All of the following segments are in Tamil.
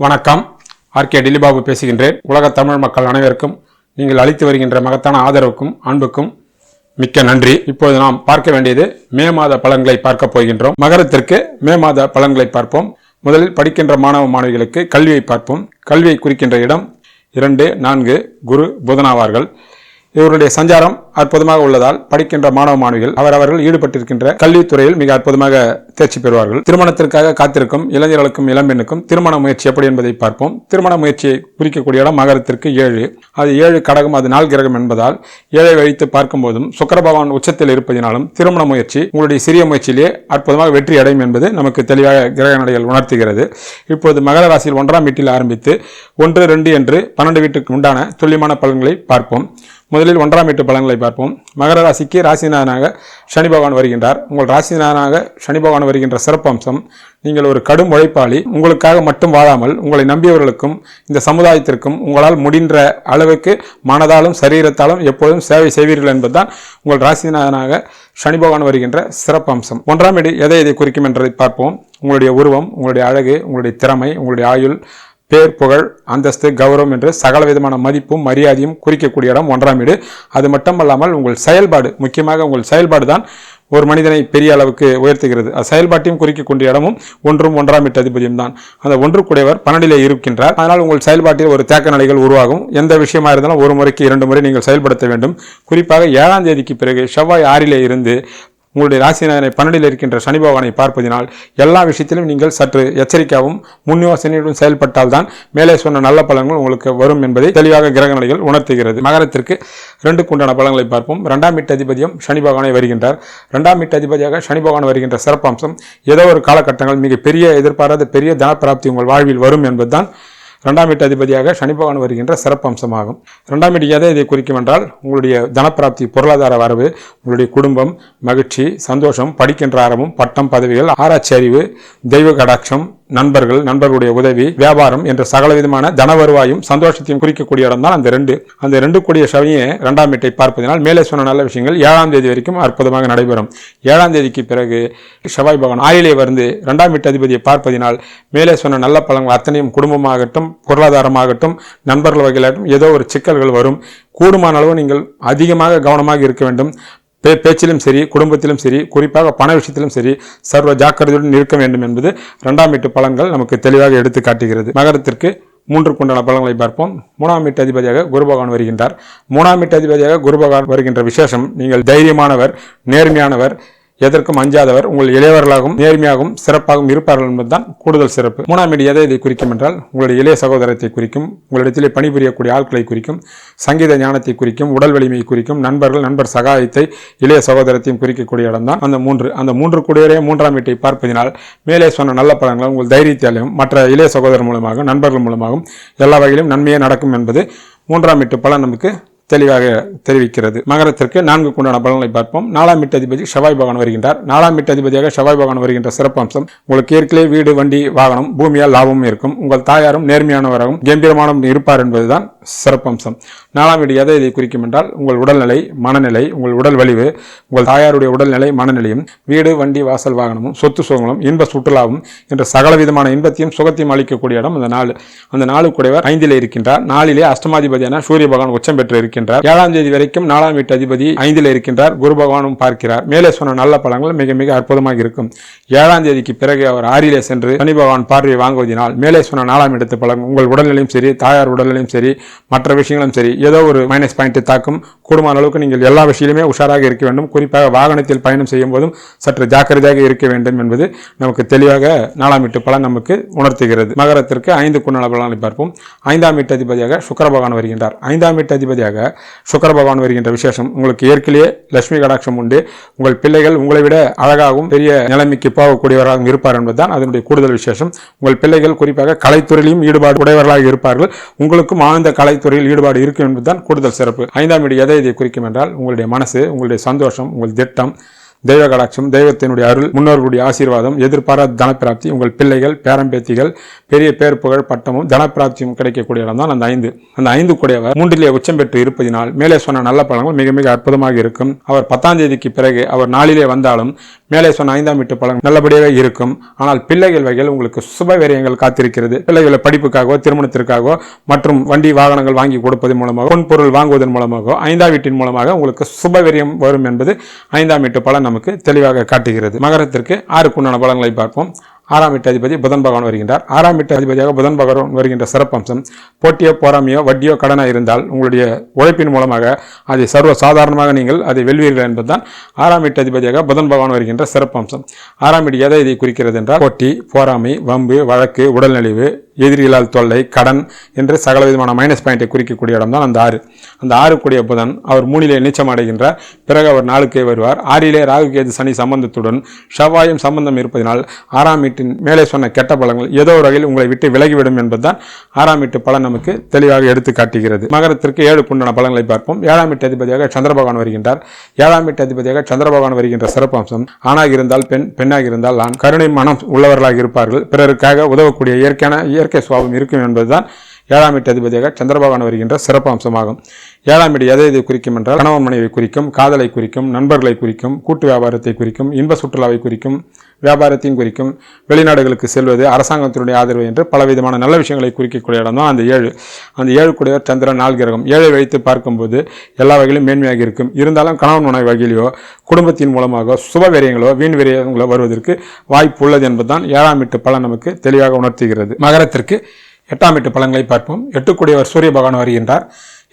வணக்கம். ஆர்கே டில்லிபாபு பேசுகின்றேன். உலக தமிழ் மக்கள் அனைவருக்கும் நீங்கள் அளித்து வருகின்ற மகத்தான ஆதரவுக்கும் அன்புக்கும் மிக்க நன்றி. இப்போது நாம் பார்க்க வேண்டியது மே மாத பலன்களை பார்க்க போகின்றோம். மகரத்திற்கு மே மாத பலன்களை பார்ப்போம். முதலில் படிக்கின்ற மாணவ மாணவிகளுக்கு கல்வியை பார்ப்போம். கல்வியை குறிக்கின்ற இடம் 2, 4 குரு புதனாவார்கள். இவருடைய சஞ்சாரம் அற்புதமாக உள்ளதால் படிக்கின்ற மாணவ மாணவிகள் அவர்கள் ஈடுபட்டிருக்கின்ற கல்வித்துறையில் மிக அற்புதமாக தேர்ச்சி பெறுவார்கள். திருமணத்திற்காக காத்திருக்கும் இளைஞர்களுக்கும் இளம்பெண்ணுக்கும் திருமண முயற்சி எப்படி என்பதை பார்ப்போம். திருமண முயற்சியை குறிக்கக்கூடிய இடம் மகரத்திற்கு 7. அது 7 கடகம், அது 4 கிரகம் என்பதால் 7ஐ வைத்து பார்க்கும் போதும் சுக்கிர பகவான் உச்சத்தில் இருப்பதினாலும் திருமண முயற்சி உங்களுடைய சிறிய முயற்சியிலே அற்புதமாக வெற்றி அடையும் என்பது நமக்கு தெளிவாக கிரக நடைகள் உணர்த்துகிறது. இப்போது மகர ராசியில் 1ஆம் வீட்டில் ஆரம்பித்து 1, 2 என்று 12 வீட்டுக்கு உண்டான துல்லியமான பலன்களை பார்ப்போம். முதலில் 1ஆம் வீட்டு பலன்களை பார்ப்போம். மகர ராசிக்கு ராசிநாதனாக சனி பகவான் வருகின்றார். உங்கள் ராசிநாதனாக சனி பகவான் வருகின்ற சிறப்பம்சம், நீங்கள் ஒரு கடும் உழைப்பாளி. உங்களுக்காக மட்டும் வாழாமல் உங்களை நம்பியவர்களுக்கும் இந்த சமுதாயத்திற்கும் உங்களால் முடிந்த அளவுக்கு மனதாலும் சரீரத்தாலும் எப்பொழுதும் சேவை செய்வீர்கள் என்பதுதான் உங்கள் ராசிநாதனாக சனி பகவான் வருகின்ற சிறப்பம்சம். 1ஆம் வீடு எதை குறிக்கும் என்பதை பார்ப்போம். உங்களுடைய உருவம், உங்களுடைய அழகு, உங்களுடைய திறமை, உங்களுடைய ஆயுள், பேர், புகழ், அந்தஸ்து, கௌரவம் என்று சகல விதமான மதிப்பும் மரியாதையும் குறிக்கக்கூடிய இடம் 1ஆம் வீடு. அது மட்டுமல்லாமல் உங்கள் செயல்பாடு, முக்கியமாக உங்கள் செயல்பாடு தான் ஒரு மனிதனை பெரிய அளவுக்கு உயர்த்துகிறது. செயல்பாட்டையும் குறிக்கக்கூடிய இடமும் 1ஆம் வீட்டு அதிபதியும் தான். அந்த 1 12 இருக்கின்றார். அதனால் உங்கள் செயல்பாட்டில் ஒரு தேக்க நிலைகள் உருவாகும். எந்த விஷயமா இருந்தாலும் ஒரு முறைக்கு 2 முறை நீங்கள் செயல்படுத்த வேண்டும். குறிப்பாக 7ஆம் தேதிக்கு பிறகு செவ்வாய் 6 இருந்து உங்களுடைய ராசிநாதனை 12 இருக்கின்ற சனி பகவானை பார்ப்பதினால் எல்லா விஷயத்திலும் நீங்கள் சற்று எச்சரிக்கையாகவும் முன் யோசனையுடன் செயல்பட்டால் தான் மேலே சொன்ன நல்ல பலன்கள் உங்களுக்கு வரும் என்பதை தெளிவாக கிரக நிலைகள் உணர்த்துகிறது. மகரத்திற்கு 2 உண்டான பலன்களை பார்ப்போம். 2ஆம் வீட்டு அதிபதியும் சனி பகவானை வருகின்றார். 2ஆம் வீட்டு அதிபதியாக சனி பகவான் வருகின்ற சிறப்பம்சம், ஏதோ ஒரு காலகட்டங்கள் மிக பெரிய எதிர்பாராத பெரிய தனப்பிராப்தி உங்கள் வாழ்வில் வரும் என்பதுதான் 2ஆம் வீட்டு அதிபதியாக சனி பகவான் வருகின்ற சிறப்பம்சமாகும். 2ஆம் வீடு இதை குறிக்கும் என்றால் உங்களுடைய தனப்பிராப்தி, பொருளாதார வரவு, உங்களுடைய குடும்பம், மகிழ்ச்சி, சந்தோஷம், படிக்கின்ற ஆர்வம், பட்டம், பதவிகள், ஆராய்ச்சி அறிவு, தெய்வ கடாட்சம், நண்பர்களுடைய உதவி, வியாபாரம் என்ற சகல விதமான தன வருவாயும் சந்தோஷத்தையும் குறிக்கக்கூடிய இடம் தான் அந்த 2 கூடிய சனியை 2ஆம் வீட்டை பார்ப்பதனால் மேலே சொன்ன நல்ல விஷயங்கள் 7ஆம் தேதி வரைக்கும் அற்புதமாக நடைபெறும். 7ஆம் தேதிக்கு பிறகு செவ்வாய் பகவான் 6 வந்து 2ஆம் வீட்டு அதிபதியை பார்ப்பதினால் மேலே சொன்ன நல்ல பலன்கள் அத்தனையும் குடும்பமாகட்டும், பொருளாதாரமாகட்டும், நண்பர்கள் வகையிலாகட்டும் ஏதோ ஒரு சிக்கல்கள் வரும். கூடுமான அளவு நீங்கள் அதிகமாக கவனமாக இருக்க வேண்டும். பேச்சிலும் சரி, குடும்பத்திலும் சரி, குறிப்பாக பண விஷயத்திலும் சரி சர்வ ஜாக்கிரதையுடன் இருக்க வேண்டும் என்பது 2ஆம் வீட்டு பலன்கள் நமக்கு தெளிவாக எடுத்து காட்டுகிறது. மகரத்திற்கு 3 உண்டான பலன்களை பார்ப்போம். 3ஆம் வீட்டு அதிபதியாக குரு பகவான் வருகின்றார். 3ஆம் வீட்டு அதிபதியாக குரு பகவான் வருகின்ற விசேஷம், நீங்கள் தைரியமானவர், நேர்மையானவர், எதற்கும் அஞ்சாதவர், உங்கள் இளையவர்களாகவும் நேர்மையாகவும் சிறப்பாகவும் இருப்பார்கள் என்பதுதான் கூடுதல் சிறப்பு. 3ஆம் வீடு எதை குறிக்கும் என்றால் உங்களுடைய இளைய சகோதரத்தை குறிக்கும், உங்களிடத்திலே பணிபுரியக்கூடிய ஆட்களை குறிக்கும், சங்கீத ஞானத்தை குறிக்கும், உடல் வலிமையை குறிக்கும், நண்பர் சகாயத்தை, இளைய சகோதரத்தையும் குறிக்கக்கூடிய இடம் தான் அந்த 3. அந்த 3 கூடியவரே 3ஆம் வீட்டை பார்ப்பதினால் மேலே சொன்ன நல்ல பலன்கள் உங்கள் தைரியத்தாலையும் மற்ற இளைய சகோதரர் மூலமாக, நண்பர்கள் மூலமாகவும் எல்லா வகையிலும் நன்மையே நடக்கும் என்பது 3ஆம் வீட்டு பலன் நமக்கு தெளிவாக தெரிவிக்கிறது. மகரத்திற்கு 4 உண்டான பலன்களை பார்ப்போம். 4ஆம் வீட்டு அதிபதி செவ்வாய் பகவான் வருகின்றார். 4ஆம் வீட்டு அதிபதியாக செவ்வாய் பகவான் வருகின்ற சிறப்பம்சம், உங்களுக்கு ஏற்கனவே வீடு, வண்டி, வாகனம், பூமியால் லாபமும் இருக்கும். உங்கள் தாயாரும் நேர்மையானவராகவும் கம்பீரமானவரும் இருப்பார் என்பதுதான் சிறப்பம்சம். 4ஆம் வீடு எதை குறிக்கும் என்றால் உங்கள் உடல்நிலை, மனநிலை, உங்கள் உடல் வலிவு, உங்கள் தாயாருடைய உடல்நிலை, மனநிலையும், வீடு, வண்டி, வாசல், வாகனமும், சொத்து சுகங்களும், இன்ப சுற்றுலாவும் என்ற சகல விதமான இன்பத்தையும் சுகத்தையும் அளிக்கக்கூடிய இடம் அந்த 4. அந்த 4 கூடையவர் 5 இருக்கின்றார். 4 அஷ்டமாதிபதியான சூரிய பகவான் உச்சம் பெற்று இருக்கின்றார். 7ஆம் தேதி வரைக்கும் 4ஆம் வீட்டு அதிபதி 5 இருக்கின்றார். குரு பகவானும் பார்க்கிறார். மேலே சொன்ன நல்ல பலன்கள் மிக மிக அற்புதமாக இருக்கும். 7ஆம் தேதிக்கு பிறகு அவர் 6 சென்று சனி பகவான் பார்வையை வாங்குவதனால் மேலே சொன்ன 4ஆம் இடத்து பலன் உங்கள் உடல்நிலையும் சரி, தாயார் உடல்நிலையும் சரி, மற்ற விஷயங்களும் சரி ஏதோ ஒரு மைனஸ் பாயிண்ட் தாக்கும். கூடுமான அளவுக்கு நீங்கள் எல்லா விஷயத்திலுமே உஷாராக இருக்க வேண்டும். குறிப்பாக வாகனத்தில் பயணம் செய்யும் போதும் சற்று ஜாக்கிரதையாக இருக்க வேண்டும் என்பது நமக்கு தெளிவாக 4ஆம் வீட்டு பலன் நமக்கு உணர்த்துகிறது. மகரத்திற்கு 5 உண்டான பலன்களை பார்ப்போம். 5ஆம் வீட்டு அதிபதியாக சுக்கிர பகவான் வருகின்றார். 5ஆம் வீட்டு அதிபதியாக சுக்கிர பகவான் வருகின்ற விசேஷம், உங்களுக்கு ஏற்கனவே லட்சுமி கடாட்சம் உண்டு. உங்கள் பிள்ளைகள் உங்களை விட அழகாகவும் பெரிய நிலைமைக்கு போகக்கூடியவராகவும் இருப்பார் என்பதுதான் அதனுடைய கூடுதல் விசேஷம். உங்கள் பிள்ளைகள் குறிப்பாக கலைத்துறையிலும் ஈடுபாடு உடையவர்களாக இருப்பார்கள். உங்களுக்கும் ஆழ்ந்த கலைத்துறையில் ஈடுபாடு இருக்கும் என்பதுதான் கூடுதல் சிறப்பு. 5ஆம் வீடு எதை குறிக்கும் என்றால் உங்களுடைய மனசு, உங்களுடைய சந்தோஷம், உங்கள் திட்டம், தெய்வ கடாட்சம், தெய்வத்தினுடைய அருள், முன்னோர்களுடைய ஆசீர்வாதம், எதிர்பாராத தனப்பிராப்தி, உங்கள் பிள்ளைகள் பேரம்பேத்திகள் பெரிய பேர் புகழ் பட்டமும் தனப்பிராப்தியும் கிடைக்கக்கூடிய இடம் தான் அந்த 5. அந்த 5 கூடியவர் 3 உச்சம் பெற்று இருப்பதினால் மேலே சொன்ன நல்ல பலன்கள் மிக மிக அற்புதமாக இருக்கும். அவர் 10ஆம் தேதிக்கு பிறகு அவர் 4 வந்தாலும் மேலே சொன்ன 5ஆம் வீட்டு பலன் நல்லபடியாக இருக்கும். ஆனால் பிள்ளைகள் வகையில் உங்களுக்கு சுப விரயங்கள் காத்திருக்கிறது. பிள்ளைகளை படிப்புக்காகவோ திருமணத்திற்காகவோ மற்றும் வண்டி வாகனங்கள் வாங்கி கொடுப்பதன் மூலமாக பொன் பொருள் வாங்குவதன் மூலமாக 5ஆம் வீட்டின் மூலமாக உங்களுக்கு சுப விரயம் வரும் என்பது 5ஆம் வீட்டு பலன் நமக்கு தெளிவாக காட்டுகிறது. மகரத்திற்கு 6 பலன்களை பார்ப்போம். 6ஆம் வீட்டு அதிபதி புதன் பகவான் வருகின்றார். 6ஆம் வீட்டு அதிபதியாக புதன் பகவான் வருகின்ற சிறப்பம்சம், போட்டியோ போராமையோ வட்டியோ கடனா இருந்தால் உங்களுடைய உழைப்பின் மூலமாக அதை சர்வ சாதாரணமாக நீங்கள் அதை வெல்வீர்கள் என்பதுதான் 6ஆம் வீட்டு அதிபதியாக புதன் பகவான் வருகின்ற சிறப்பம்சம். 6ஆம் வீடு எதை இதை குறிக்கிறது என்றால் போட்டி, போராமை, வம்பு, வழக்கு, உடல்நலிவு, எதிரிகளால் தொல்லை, கடன் என்று சகல விதமான மைனஸ் பாயிண்டை குறிக்கக்கூடிய இடம் தான் அந்த 6. அந்த 6 கூடிய புதன் அவர் 3 நீச்சம் அடைகின்றார். பிறகு அவர் 4 வருவார். 6 ராகு கேது சனி சம்பந்தத்துடன் செவ்வாயும் சம்பந்தம் இருப்பதனால் 6ஆம் வீட்டின் மேலே சொன்ன கெட்ட பலன்கள் ஏதோ ஒரு வகையில் உங்களை விட்டு விலகிவிடும் என்பதுதான் 6ஆம் வீட்டு பலன் நமக்கு தெளிவாக எடுத்து காட்டுகிறது. மகரத்திற்கு 7 பலன்களை பார்ப்போம். 7ஆம் வீட்டு அதிபதியாக சந்திர பகவான் வருகின்றார். 7ஆம் வீட்டு அதிபதியாக சந்திர பகவான் வருகின்ற சிறப்பம்சம், ஆணாக இருந்தால் பெண், பெண்ணாக இருந்தால் ஆண், கருணை மனம் உள்ளவர்களாக இருப்பார்கள். பிறருக்காக உதவக்கூடிய இயற்கை சுபாவம் இருக்கும் என்பதுதான் 7ஆம் வீட்டு அதிபதியாக சந்திர பகவான் வருகின்ற சிறப்பு அம்சமாகும். 7ஆம் வீடு எதை இதை குறிக்கும் என்றால் கணவன் மனைவி குறிக்கும், காதலை குறிக்கும், நண்பர்களை குறிக்கும், கூட்டு வியாபாரத்தை குறிக்கும், இன்ப சுற்றுலாவை குறிக்கும், வியாபாரத்தையும் குறிக்கும், வெளிநாடுகளுக்கு செல்வது, அரசாங்கத்தினுடைய ஆதரவு என்று பலவிதமான நல்ல விஷயங்களை குறிக்கக்கூடிய இடம் தான் அந்த 7. அந்த 7 கூடியவர் சந்திரன் 4 கிரகம். 7 வைத்து பார்க்கும்போது எல்லா வகையிலும் மேன்மையாக இருக்கும். இருந்தாலும் கணவன் மனைவி வகையிலோ குடும்பத்தின் மூலமாக சுப விரயங்களோ வீண் விரயங்களோ வருவதற்கு வாய்ப்பு உள்ளது என்பதுதான் 7ஆம் வீட்டு பலன் நமக்கு தெளிவாக உணர்த்துகிறது. மகரத்திற்கு 8ஆம் வீட்டு பலன்களை பார்ப்போம். 8 கூடியவர் சூரிய பகவான் வருகின்றார்.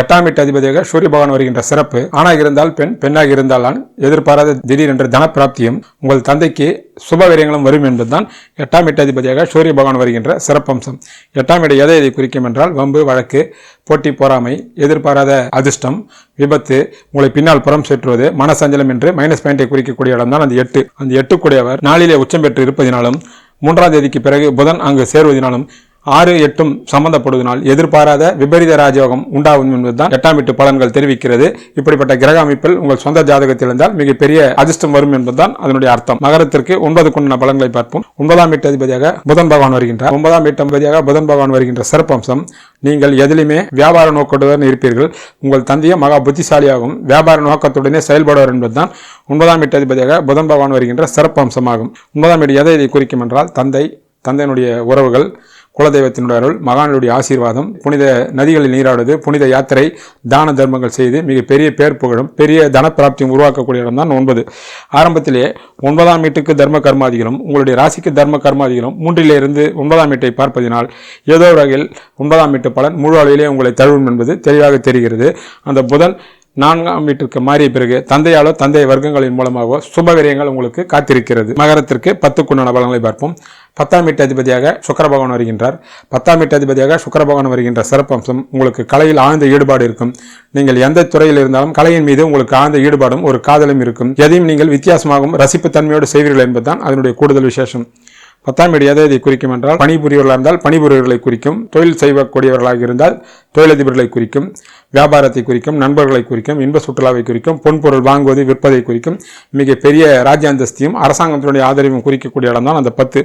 8ஆம் வீட்டு அதிபதியாக சூரிய பகவான் வருகின்ற சிறப்பு, ஆணாக இருந்தால் பெண், பெண்ணாக இருந்தால் ஆண், எதிர்பாராத திடீரென்ற தனப்பிராப்தியும் உங்கள் தந்தைக்கு சுப விரயங்களும் வரும் என்பதுதான் 8ஆம் வீட்டு அதிபதியாக சூரிய பகவான் வருகின்ற சிறப்பம்சம். 8ஆம் வீடு எதை இதை குறிக்கும் என்றால் வம்பு, வழக்கு, போட்டி, பொறாமை, எதிர்பாராத அதிர்ஷ்டம், விபத்து, உங்களை பின்னால் புறம் சுற்றுவது, மனசஞ்சலம் என்று மைனஸ் பாயிண்டை குறிக்கக்கூடிய இடம் தான் அந்த 8. அந்த 8 கூடியவர் 4 உச்சம் பெற்று இருப்பதினாலும் 3ஆம் தேதிக்கு பிறகு புதன் அங்கு சேருவதனாலும் 6, 8 சம்பந்தப்படுவதனால் எதிர்பாராத விபரீத ராஜயோகம் உண்டாகும் என்பதுதான் 8ஆம் வீட்டு பலன்கள் தெரிவிக்கிறது. இப்படிப்பட்ட கிரக அமைப்பில் உங்கள் சொந்த ஜாதகத்தில் இருந்தால் மிகப்பெரிய அதிர்ஷ்டம் வரும் என்பதுதான் அதனுடைய அர்த்தம். மகரத்திற்கு 9 பலன்களை பார்ப்போம். 9ஆம் வீட்டு அதிபதியாக புதன் பகவான் வருகின்றார். 9ஆம் வீட்டு அதிபதியாக புதன் பகவான் வருகின்ற சிறப்பம்சம், நீங்கள் எதிலுமே வியாபார நோக்கத்துடன் இருப்பீர்கள். உங்கள் தந்தையை மகா புத்திசாலியாகவும் வியாபார நோக்கத்துடனே செயல்படுவார் என்பதுதான் 9ஆம் வீட்டு அதிபதியாக புதன் பகவான் வருகின்ற சிறப்பம்சமாக. 9ஆம் வீடு எதை இதை குறிக்கும் என்றால் தந்தையினுடைய உறவுகள், குலதெய்வத்தினுடைய அருள், மகானுடைய ஆசீர்வாதம், புனித நதிகளில் நீராடுவது, புனித யாத்திரை, தான தர்மங்கள் செய்து மிக பெரிய பேர் புகழும் பெரிய தனப்பிராப்தியும் உருவாக்கக்கூடிய இடம் தான் 9. ஆரம்பத்திலே 9ஆம் வீட்டுக்கு தர்ம கர்மாதிகளும் உங்களுடைய ராசிக்கு தர்ம கர்மாதிகளும் 3 9ஆம் வீட்டை பார்ப்பதினால் ஏதோ ஒரு வகையில் 9ஆம் வீட்டு பலன் முழு அளவிலே உங்களை தழுவும் என்பது தெளிவாக தெரிகிறது. அந்த புதன் 4ஆம் வீட்டிற்கு மாறிய பிறகு தந்தையாலோ தந்தை வர்க்கங்களின் மூலமாக சுபவிரயங்கள் உங்களுக்கு காத்திருக்கிறது. மகரத்திற்கு 10 பலன்களை பார்ப்போம். 10ஆம் வீட்டு அதிபதியாக சுக்கிர பகவான் வருகின்றார். 10ஆம் வீட்டு அதிபதியாக சுக்கிர பகவான் வருகின்ற சிறப்பம்சம், உங்களுக்கு கலையில் ஆழ்ந்த ஈடுபாடு இருக்கும். நீங்கள் எந்த துறையில் இருந்தாலும் கலையின் மீது உங்களுக்கு ஆழ்ந்த ஈடுபாடும் ஒரு காதலும் இருக்கும். எதையும் நீங்கள் வித்தியாசமாகவும் ரசிப்பு தன்மையோடு செய்வீர்கள் என்பதுதான் அதனுடைய கூடுதல் விசேஷம். 10ஆம் வீடு எதை இதை குறிக்கும் என்றால் பணிபுரியவர்களாக இருந்தால் பணிபுரியவர்களை குறிக்கும், தொழில் செய்யக்கூடியவர்களாக இருந்தால் தொழிலதிபர்களை குறிக்கும், வியாபாரத்தை குறிக்கும், நண்பர்களை குறிக்கும், இன்ப சுற்றுலாவை குறிக்கும், பொன்பொருள் வாங்குவது விற்பதை குறிக்கும், மிக பெரிய ராஜ்ய அந்தஸ்தியும் அரசாங்கத்தினுடைய ஆதரவும் குறிக்கக்கூடிய இடம் தான் அந்த 10.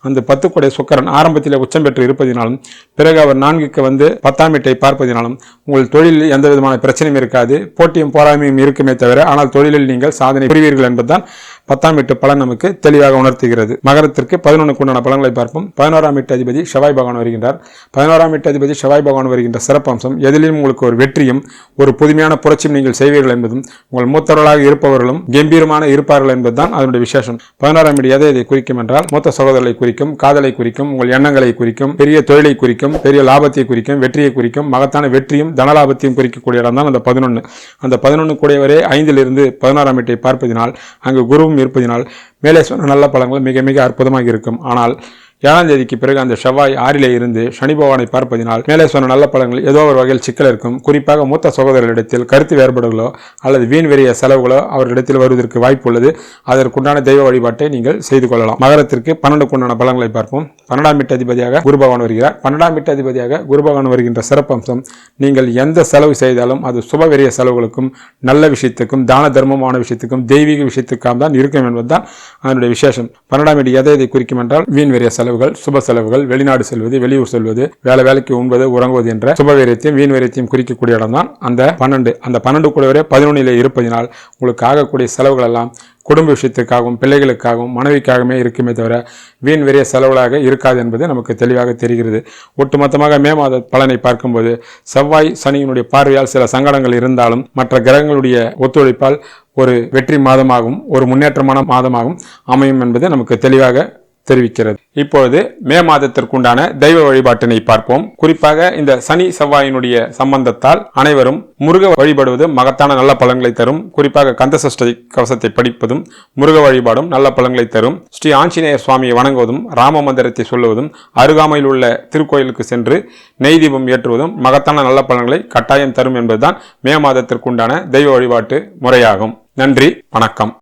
அந்த 10 கூடிய சுக்கிரன் ஆரம்பத்தில் உச்சம் பெற்று இருப்பதினாலும் பிறகு அவர் 4க்கு வந்து 10ஆம் வீட்டை பார்ப்பதினாலும் உங்கள் தொழிலில் எந்த விதமான பிரச்சனையும் இருக்காது, போட்டியும் போராமையும் இருக்குமே தவிர ஆனால் தொழிலில் நீங்கள் சாதனை புரிவீர்கள் என்பதுதான் 10ஆம் வீட்டு பலன் நமக்கு தெளிவாக உணர்த்துகிறது. மகரத்திற்கு 11 பலன்களை பார்ப்போம். 11ஆம் வீட்டு அதிபதி செவ்வாய் பகவான் வருகின்றார். 11ஆம் வீட்டு அதிபதி செவ்வாய் பகவான் வருகின்ற சிறப்பம்சம், எதிலும் உங்களுக்கு ஒரு வெற்றியும் ஒரு புதுமையான புரட்சியும் நீங்கள் செய்வீர்கள் என்பதும் உங்கள் மூத்தவர்களாக இருப்பவர்களும் கம்பீரமான இருப்பார்கள் என்பதுதான் அதனுடைய விசேஷம். 11ஆம் வீடு எதை இதை குறிக்கும் என்றால் மூத்த சகோதரர்களை குறிக்கும், காதலை குறிக்கும், உங்கள் எண்ணங்களை குறிக்கும், பெரிய தொழிலை குறிக்கும், பெரிய லாபத்தை குறிக்கும், வெற்றியை குறிக்கும், மகத்தான வெற்றியும் தனலாபத்தையும் குறிக்கக்கூடிய இடம் தான் அந்த 11. அந்த 11 கூடியவரே 5 11ஆம் வீட்டை பார்ப்பதினால் அங்கு குருவும் இருப்பதினால் மேலே சொன்ன நல்ல பலன்கள் மிக மிக அற்புதமாக இருக்கும். ஆனால் 7ஆம் தேதிக்கு பிறகு அந்த செவ்வாய் 6லே இருந்து சனி பகவானை பார்ப்பதினால் மேலே சொன்ன நல்ல பலன்கள் ஏதோ ஒரு வகையில் சிக்கல் இருக்கும். குறிப்பாக மூத்த சகோதரர்களிடத்தில் கருத்து வேறுபாடுகளோ அல்லது வீண் வெறிய செலவுகளோ அவர்களிடத்தில் வருவதற்கு வாய்ப்பு உள்ளது. அதற்குண்டான தெய்வ வழிபாட்டை நீங்கள் செய்து கொள்ளலாம். மகரத்திற்கு 12க்கு உண்டான பலன்களை பார்ப்போம். 12ஆம் வீட்டு அதிபதியாக குரு பகவான் வருகிறார். 12ஆம் வீட்டு அதிபதியாக குரு பகவான் வருகின்ற சிறப்பம்சம், நீங்கள் எந்த செலவு செய்தாலும் அது சுபவெறிய செலவுகளுக்கும் நல்ல விஷயத்துக்கும் தான தர்மமான விஷயத்துக்கும் தெய்வீக விஷயத்துக்காக தான் இருக்கும் என்பதுதான் அதனுடைய விசேஷம். 12ஆம் வீடு எதை குறிக்கும் என்றால் வீண் வெறிய செலவுகள், சுப செலவுகள், வெளிநாடு செல்வது, வெளியூர் செல்வது, வேலைக்கு உண்பது, உறங்குவது என்ற சுபவீரியத்தையும் வீண் வெறியத்தையும் குறிக்கக்கூடிய இடம் தான் அந்த 12. அந்த 12 கூட 11லே இருப்பதினால் உங்களுக்கு ஆகக்கூடிய செலவுகள் எல்லாம் குடும்ப விஷயத்துக்காகவும் பிள்ளைகளுக்காகவும் மனைவிக்காகவே இருக்குமே தவிர வீண் வெறிய செலவுகளாக இருக்காது என்பது நமக்கு தெளிவாக தெரிகிறது. ஒட்டுமொத்தமாக மே மாத பலனை பார்க்கும்போது செவ்வாய் சனியினுடைய பார்வையால் சில சங்கடங்கள் இருந்தாலும் மற்ற கிரகங்களுடைய ஒத்துழைப்பால் ஒரு வெற்றி மாதமாகவும் ஒரு முன்னேற்றமான மாதமாகவும் அமையும் என்பது நமக்கு தெளிவாக தெரிவிக்கிறது. இப்பொழுது மே மாதத்திற்குண்டான தெய்வ வழிபாட்டினை பார்ப்போம். குறிப்பாக இந்த சனி செவ்வாயினுடைய சம்பந்தத்தால் அனைவரும் முருக வழிபடுவது மகத்தான நல்ல பலன்களை தரும். குறிப்பாக கந்தசஷ்டி கவசத்தை படிப்பதும் முருக வழிபாடும் நல்ல பலன்களை தரும். ஸ்ரீ ஆஞ்சநேயர் சுவாமியை வணங்குவதும் ராம மந்திரத்தை சொல்லுவதும் அருகாமையில் உள்ள திருக்கோயிலுக்கு சென்று நெய் தீபம் ஏற்றுவதும் மகத்தான நல்ல பலன்களை கட்டாயம் தரும் என்பதுதான் மே மாதத்திற்குண்டான தெய்வ வழிபாட்டு முறையாகும். நன்றி, வணக்கம்.